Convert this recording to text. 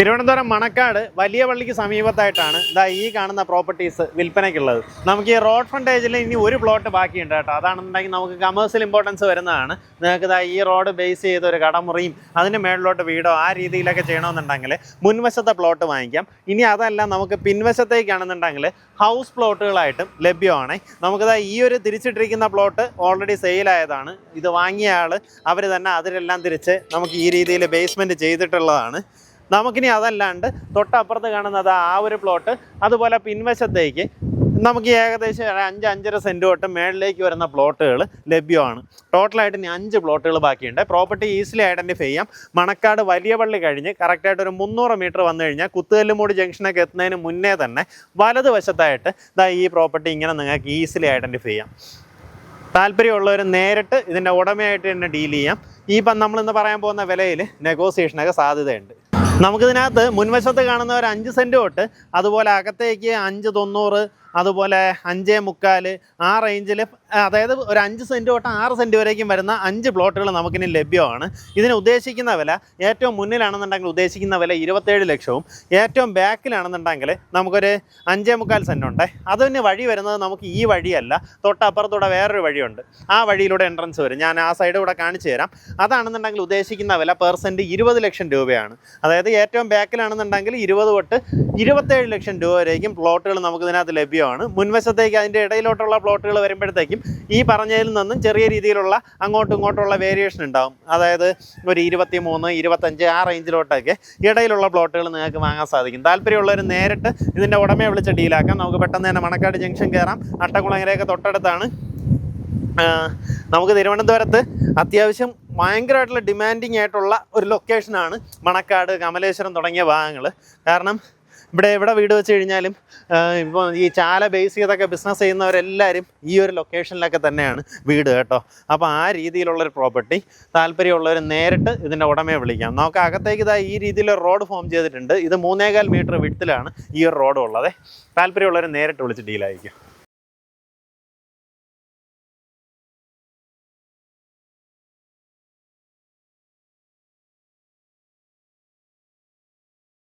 തിരുവനന്തപുരം മണക്കാട് വലിയ പള്ളിക്ക് സമീപത്തായിട്ടാണ് ഈ കാണുന്ന പ്രോപ്പർട്ടീസ് വിൽപ്പനയ്ക്കുള്ളത്. നമുക്ക് ഈ റോഡ് ഫ്രണ്ടേജിൽ ഇനി ഒരു പ്ലോട്ട് ബാക്കിയുണ്ട് കേട്ടോ. അതാണെന്നുണ്ടെങ്കിൽ നമുക്ക് കമേഴ്സ്യൽ ഇമ്പോർട്ടൻസ് വരുന്നതാണ്. നിങ്ങൾക്ക് ഈ റോഡ് ബേസ് ചെയ്ത് ഒരു കടമുറിയും അതിന് മേളിലോട്ട് വീടോ ആ രീതിയിലൊക്കെ ചെയ്യണമെന്നുണ്ടെങ്കിൽ മുൻവശത്തെ പ്ലോട്ട് വാങ്ങിക്കാം. ഇനി അതല്ല നമുക്ക് പിൻവശത്തേക്കാണെന്നുണ്ടെങ്കിൽ ഹൗസ് പ്ലോട്ടുകളായിട്ടും ലഭ്യമാണ്. നമുക്കിതാ ഈ ഒരു തിരിച്ചിട്ടിരിക്കുന്ന പ്ലോട്ട് ഓൾറെഡി സെയിലായതാണ്. ഇത് വാങ്ങിയ ആൾ അവർ തന്നെ അതിലെല്ലാം തിരിച്ച് നമുക്ക് ഈ രീതിയിൽ ബേസ്മെൻറ്റ് ചെയ്തിട്ടുള്ളതാണ്. നമുക്കിനി അതല്ലാണ്ട് തൊട്ടപ്പുറത്ത് കാണുന്നത് ആ ഒരു പ്ലോട്ട്, അതുപോലെ പിൻവശത്തേക്ക് നമുക്ക് ഏകദേശം 5-5.5 സെൻറ്റ് തൊട്ട് മേളിലേക്ക് വരുന്ന പ്ലോട്ടുകൾ ലഭ്യമാണ്. ടോട്ടലായിട്ട് ഇനി 5 പ്ലോട്ടുകൾ ബാക്കിയുണ്ട്. പ്രോപ്പർട്ടി ഈസിലി ഐഡൻറ്റിഫൈ ചെയ്യാം. മണക്കാട് വലിയ പള്ളി കഴിഞ്ഞ് കറക്റ്റായിട്ട് ഒരു 300 മീറ്റർ വന്നു കഴിഞ്ഞാൽ കുത്തുകല്ലുമൂട് ജംഗ്ഷനൊക്കെ എത്തുന്നതിന് മുന്നേ തന്നെ വലതുവശത്തായിട്ട് ഈ പ്രോപ്പർട്ടി ഇങ്ങനെ നിങ്ങൾക്ക് ഈസിലി ഐഡൻറ്റിഫൈ ചെയ്യാം. താല്പര്യമുള്ളവർ നേരിട്ട് ഇതിൻ്റെ ഉടമയായിട്ട് തന്നെ ഡീൽ ചെയ്യാം. ഇപ്പം നമ്മളിന്ന് പറയാൻ പോകുന്ന വിലയിൽ നെഗോസിയേഷനൊക്കെ സാധ്യതയുണ്ട്. നമുക്കിതിനകത്ത് മുൻവശത്ത് കാണുന്ന ഒരു 5 സെൻറ്റ് തൊട്ട് അതുപോലെ അകത്തേക്ക് 5.90, അതുപോലെ 5.75 ആ റേഞ്ചിൽ, അതായത് ഒരു 5 സെൻറ്റ് തൊട്ട് 6 സെൻറ്റ് വരേക്കും വരുന്ന 5 പ്ലോട്ടുകൾ നമുക്കിനി ലഭ്യമാണ്. ഇതിന് ഉദ്ദേശിക്കുന്ന വില, ഏറ്റവും മുന്നിലാണെന്നുണ്ടെങ്കിൽ ഉദ്ദേശിക്കുന്ന വില 27 ലക്ഷവും, ഏറ്റവും ബാക്കിലാണെന്നുണ്ടെങ്കിൽ നമുക്കൊരു 5.25 സെൻറ്റ് ഉണ്ട്. അതിന് വഴി വരുന്നത് നമുക്ക് ഈ വഴിയല്ല, തൊട്ടപ്പുറത്തൂടെ വേറൊരു വഴിയുണ്ട്. ആ വഴിയിലൂടെ എൻട്രൻസ് വരും. ഞാൻ ആ സൈഡ് കൂടെ കാണിച്ചു തരാം. അതാണെന്നുണ്ടെങ്കിൽ ഉദ്ദേശിക്കുന്ന വില പെർ സെൻറ്റ് 20 ലക്ഷം രൂപയാണ്. അതായത് ഏറ്റവും ബാക്കിലാണെന്നുണ്ടെങ്കിൽ 20 തൊട്ട് 27 ലക്ഷം രൂപ വരേക്കും പ്ലോട്ടുകൾ നമുക്കിതിനകത്ത് ലഭ്യമാണ്. മുൻവശത്തേക്ക് അതിൻ്റെ ഇടയിലോട്ടുള്ള പ്ലോട്ടുകൾ വരുമ്പോഴത്തേക്കും ഈ പറഞ്ഞതിൽ നിന്നും ചെറിയ രീതിയിലുള്ള അങ്ങോട്ടും ഇങ്ങോട്ടുള്ള വേരിയേഷൻ ഉണ്ടാകും. അതായത് ഒരു 23, 25 ആ റേഞ്ചിലോട്ടൊക്കെ ഇടയിലുള്ള പ്ലോട്ടുകൾ നിങ്ങൾക്ക് വാങ്ങാൻ സാധിക്കും. താല്പര്യമുള്ളവർ നേരിട്ട് ഇതിൻ്റെ ഉടമയെ വിളിച്ച് ഡീലാക്കാം. നമുക്ക് പെട്ടെന്ന് തന്നെ മണക്കാട് ജംഗ്ഷൻ കയറാം. അട്ടക്കുളങ്ങരയൊക്കെ തൊട്ടടുത്താണ്. നമുക്ക് തിരുവനന്തപുരത്ത് അത്യാവശ്യം ഭയങ്കരമായിട്ടുള്ള ഡിമാൻഡിങ് ആയിട്ടുള്ള ഒരു ലൊക്കേഷനാണ് മണക്കാട്, കമലേശ്വരം തുടങ്ങിയ ഭാഗങ്ങൾ. കാരണം എവിടെ വീട് വെച്ച് കഴിഞ്ഞാലും ഇപ്പോൾ ഈ ചാല ബേസ് ചെയ്തൊക്കെ ബിസിനസ് ചെയ്യുന്നവരെല്ലാവരും ഈ ഒരു ലൊക്കേഷനിലൊക്കെ തന്നെയാണ് വീട് കേട്ടോ. അപ്പോൾ ആ രീതിയിലുള്ളൊരു പ്രോപ്പർട്ടി താല്പര്യമുള്ളവർ നേരിട്ട് ഇതിൻ്റെ ഉടമയെ വിളിക്കാം. നമുക്ക് അകത്തേക്ക് ഈ രീതിയിലൊരു റോഡ് ഫോം ചെയ്തിട്ടുണ്ട്. ഇത് 3.25 മീറ്റർ വിഡ്ത്തിലാണ് ഈ ഒരു റോഡ് ഉള്ളത്. താല്പര്യമുള്ളവർ നേരിട്ട് വിളിച്ച് ഡീലായിരിക്കും.